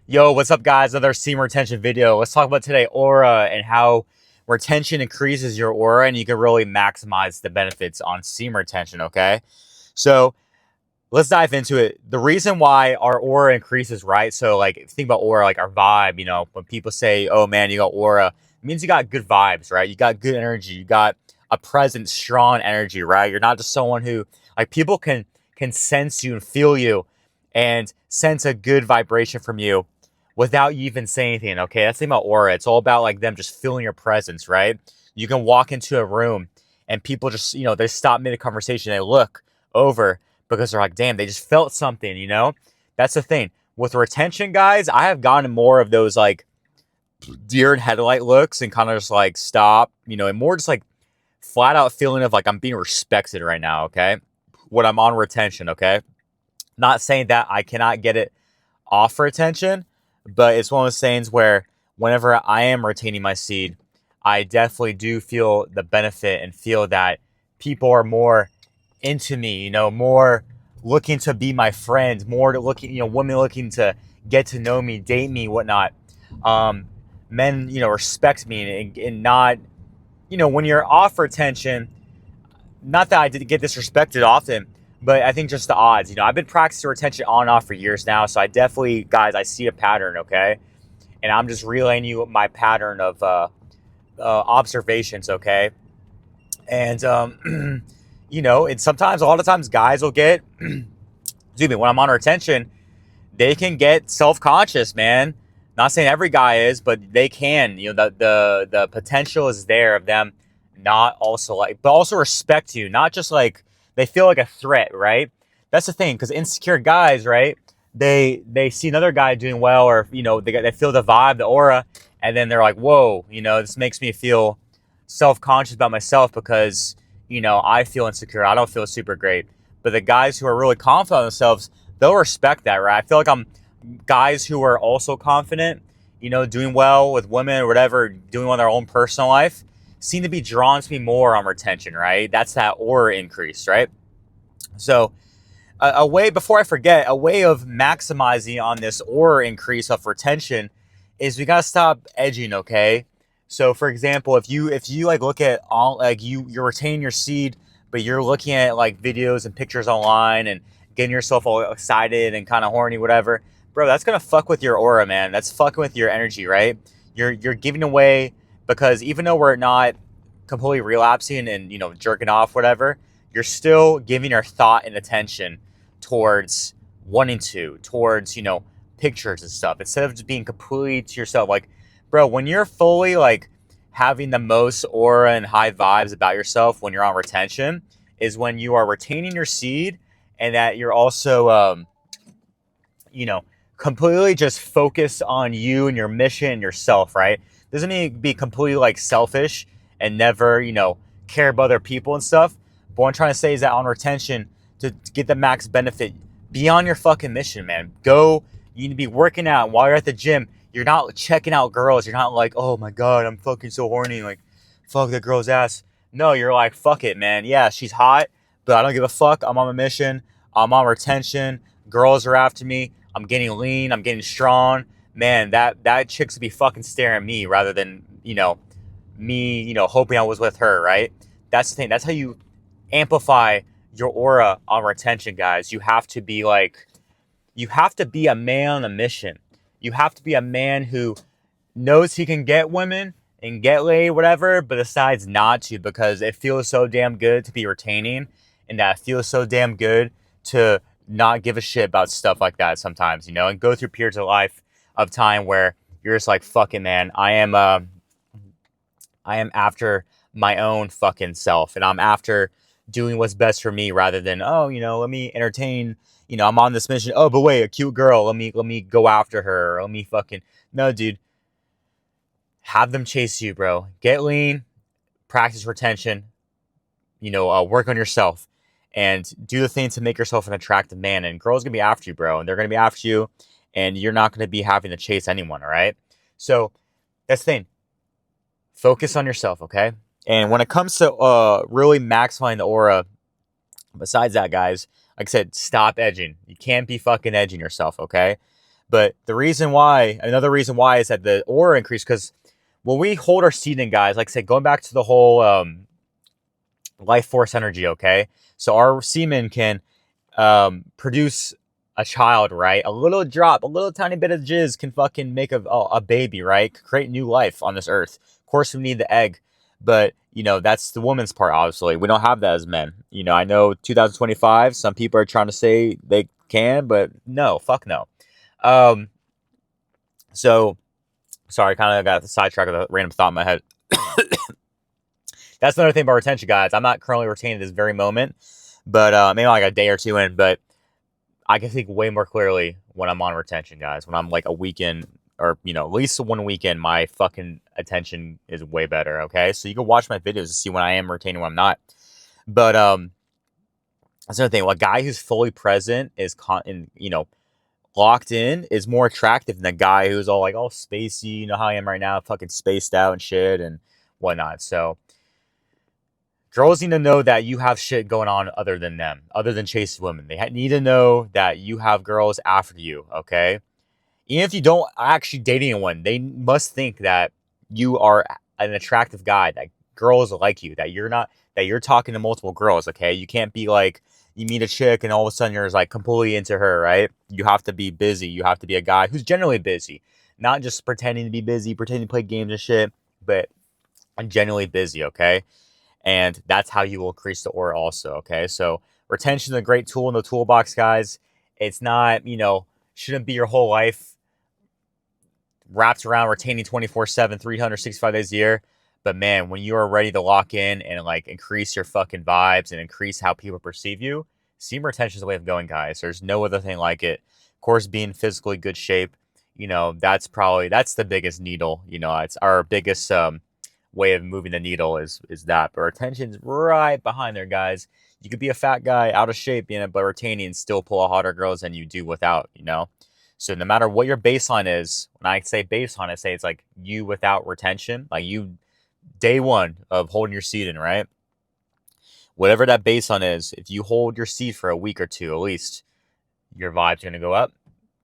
Yo, what's up, guys? Another semen retention video. Let's talk about today aura and how retention increases your aura and you can really maximize the benefits on semen retention, okay? So let's dive into it. The reason why our aura increases, right? So, like, if you think about aura, like our vibe, when people say, oh man, you got aura, it means you got good vibes, right? You got good energy. You got a present, strong energy, right? You're not just someone who, like, people can sense you and feel you and sense a good vibration from you without you even saying anything, okay? That's the thing about aura. It's all about, like, them just feeling your presence, right? You can walk into a room and people just, they stop mid conversation, they look over because they're like, damn, they just felt something. That's the thing. With retention, guys, I have gotten more of those, like, deer in headlight looks and kind of just, like, stop, and more just, like, flat out feeling of, like, I'm being respected right now, okay? When I'm on retention, okay? Not saying that I cannot get it off retention, but it's one of those things where whenever I am retaining my seed, I definitely do feel the benefit and feel that people are more into me, more looking to be my friend, more to looking, women looking to get to know me, date me, whatnot. Um, Men, respect me and not, when you're off retention, not that I did get disrespected often, but I think just the odds. I've been practicing retention on and off for years now, so I definitely, guys, I see a pattern, okay? And I'm just relaying you my pattern of observations, okay? And and sometimes, a lot of times, guys will get, excuse me, when I'm on retention, they can get self-conscious, man. Not saying every guy is, but they can. The potential is there of them not also like, but also respect you, not just like they feel like a threat, right? That's the thing, because insecure guys, right? They see another guy doing well, or they feel the vibe, the aura, and then they're like, whoa, this makes me feel self-conscious about myself because I feel insecure. I don't feel super great. But the guys who are really confident in themselves, they'll respect that, right? I feel like I'm guys who are also confident, doing well with women or whatever, doing well in their own personal life, seem to be drawn to me more on retention, right? That's that aura increase, right? So a way, before I forget, a way of maximizing on this aura increase of retention is we gotta stop edging, okay? So for example, if you like look at all, like, you're retaining your seed, but you're looking at like videos and pictures online and getting yourself all excited and kind of horny, whatever, bro, that's gonna fuck with your aura, man. That's fucking with your energy, right? You're giving away, because even though we're not completely relapsing and jerking off, whatever, you're still giving your thought and attention towards towards pictures and stuff, instead of just being completely to yourself. Like, bro, when you're fully, like, having the most aura and high vibes about yourself when you're on retention is when you are retaining your seed, and that you're also you know completely just focused on you and your mission and yourself, right? Doesn't mean be completely, like, selfish and never care about other people and stuff. But what I'm trying to say is that on retention, to get the max benefit, be on your fucking mission, man. Go. You need to be working out while you're at the gym. You're not checking out girls. You're not like, oh my god, I'm fucking so horny, like, fuck that girl's ass. No, you're like, fuck it, man. Yeah, she's hot, but I don't give a fuck. I'm on a mission. I'm on retention. Girls are after me. I'm getting lean. I'm getting strong. Man, that chick's to be fucking staring at me rather than me, hoping I was with her, right? That's the thing. That's how you amplify your aura on retention, guys. You have to be a man on a mission. You have to be a man who knows he can get women and get laid, whatever, but decides not to because it feels so damn good to be retaining, and that it feels so damn good to not give a shit about stuff like that sometimes, and go through periods of life of time where you're just like, fucking man, I am after my own fucking self, and I'm after doing what's best for me rather than, oh, let me entertain, I'm on this mission. Oh, but wait, a cute girl, let me go after her. Or let me fucking, no, dude. Have them chase you, bro. Get lean, practice retention, work on yourself, and do the thing to make yourself an attractive man. And girls gonna be after you, bro, and they're gonna be after you, and you're not gonna be having to chase anyone. All right. So that's the thing. Focus on yourself, okay? And when it comes to really maximizing the aura, besides that, guys, like I said, stop edging. You can't be fucking edging yourself, okay? But another reason why is that the aura increase, because when we hold our seed in, guys, like I said, going back to the whole life force energy, okay? So our semen can produce a child, right? A little drop, a little tiny bit of jizz can fucking make a baby, right? Create new life on this earth. Of course, we need the egg, but that's the woman's part. Obviously, we don't have that as men. I know 2025. Some people are trying to say they can, but no, fuck no. Um, so sorry, kind of got the sidetrack of a random thought in my head. That's another thing about retention, guys. I'm not currently retaining at this very moment, but maybe like a day or two in, but I can think way more clearly when I'm on retention, guys. When I'm like a weekend or, at least 1 weekend, my fucking attention is way better, okay? So you can watch my videos to see when I am retaining, when I'm not. But that's another thing. Well, a guy who's fully present locked in is more attractive than a guy who's all like all spacey. You know how I am right now, fucking spaced out and shit and whatnot. So girls need to know that you have shit going on other than them, other than chasing women. They need to know that you have girls after you, okay? Even if you don't actually date anyone, they must think that you are an attractive guy, that girls like you, that you're talking to multiple girls, okay? You can't be like, you meet a chick and all of a sudden you're like completely into her, right? You have to be busy. You have to be a guy who's generally busy, not just pretending to be busy, pretending to play games and shit, but genuinely busy, okay? And that's how you will increase the aura also, okay? So retention is a great tool in the toolbox, guys. It's not, shouldn't be your whole life wrapped around retaining 24/7, 365 days a year. But man, when you are ready to lock in and like increase your fucking vibes and increase how people perceive you, semen retention is the way of going, guys. There's no other thing like it. Of course, being physically good shape, that's the biggest needle. It's our biggest way of moving the needle is that. But retention's right behind there, guys. You could be a fat guy, out of shape, but retaining and still pull a hotter girls than you do without. So no matter what your baseline is, when I say baseline, I say it's like you without retention, like you day one of holding your seed in, right? Whatever that baseline is, if you hold your seed for a week or two at least, your vibe's going to go up,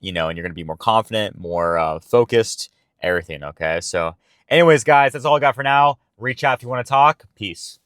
and you're going to be more confident, more focused, everything, okay? So anyways, guys, that's all I got for now. Reach out if you want to talk. Peace.